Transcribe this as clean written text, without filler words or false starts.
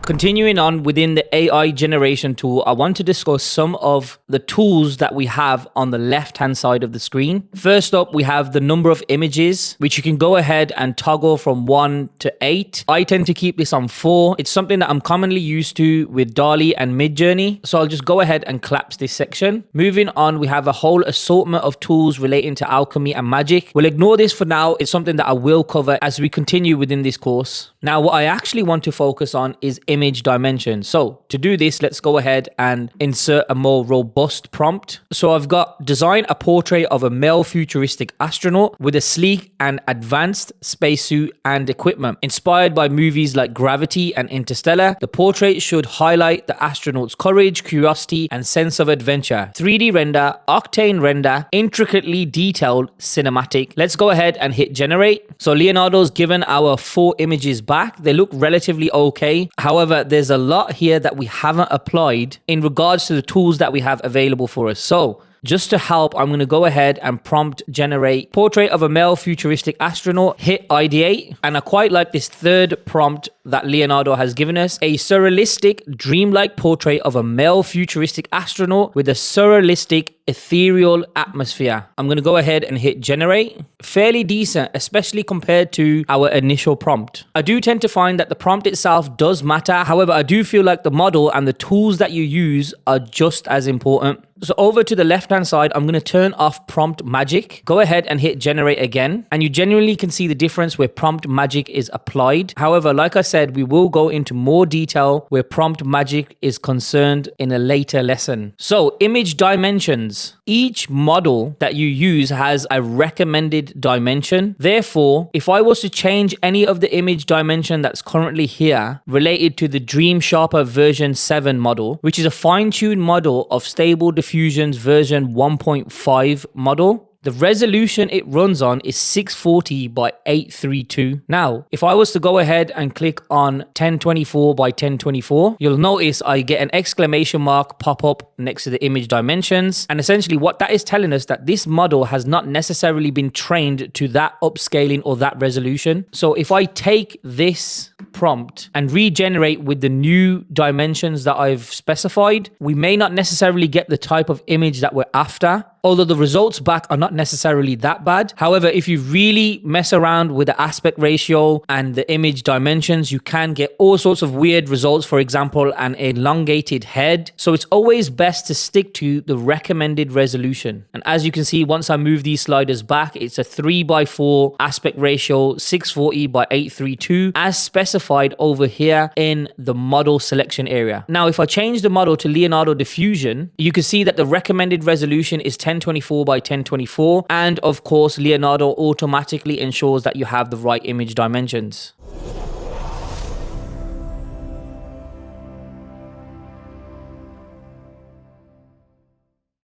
Continuing on within the AI generation tool, I want to discuss some of the tools that we have on the left-hand side of the screen. First up, we have the number of images, which you can go ahead and toggle from 1 to 8. I tend to keep this on 4. It's something that I'm commonly used to with DALL-E and Midjourney. So I'll just go ahead and collapse this section. Moving on, we have a whole assortment of tools relating to alchemy and magic. We'll ignore this for now. It's something that I will cover as we continue within this course. Now, what I actually want to focus on is image dimension. So to do this, let's go ahead and insert a more robust prompt. So I've got design a portrait of a male futuristic astronaut with a sleek and advanced spacesuit and equipment. Inspired by movies like Gravity and Interstellar, the portrait should highlight the astronaut's courage, curiosity, and sense of adventure. 3D render, octane render, intricately detailed cinematic. Let's go ahead and hit generate. So Leonardo's given our 4 images back. They look relatively okay. However, there's a lot here that we haven't applied in regards to the tools that we have available for us. So just to help, I'm going to go ahead and prompt generate portrait of a male futuristic astronaut, hit ideate. And I quite like this third prompt that Leonardo has given us, a surrealistic, dreamlike portrait of a male futuristic astronaut with a surrealistic, ethereal atmosphere. I'm going to go ahead and hit generate. Fairly decent, especially compared to our initial prompt. I do tend to find that the prompt itself does matter. However, I do feel like the model and the tools that you use are just as important. So over to the left-hand side, I'm going to turn off prompt magic. Go ahead and hit generate again. And you genuinely can see the difference where prompt magic is applied. However, like I said, we will go into more detail where prompt magic is concerned in a later lesson. So image dimensions. Each model that you use has a recommended dimension. Therefore, if I was to change any of the image dimension that's currently here related to the Dream Sharper version 7 model, which is a fine-tuned model of Stable Diffusion's version 1.5 model, the resolution it runs on is 640 by 832. Now, if I was to go ahead and click on 1024 by 1024, you'll notice I get an exclamation mark pop up next to the image dimensions. And essentially what that is telling us that this model has not necessarily been trained to that upscaling or that resolution. So if I take this prompt and regenerate with the new dimensions that I've specified, we may not necessarily get the type of image that we're after, although the results back are not necessarily that bad. However, if you really mess around with the aspect ratio and the image dimensions, you can get all sorts of weird results. For example, an elongated head. So it's always best to stick to the recommended resolution. And as you can see, once I move these sliders back, it's a 3:4 aspect ratio, 640 by 832, as specified over here in the model selection area. Now, if I change the model to Leonardo Diffusion, you can see that the recommended resolution is 1024 by 1024. And of course, Leonardo automatically ensures that you have the right image dimensions.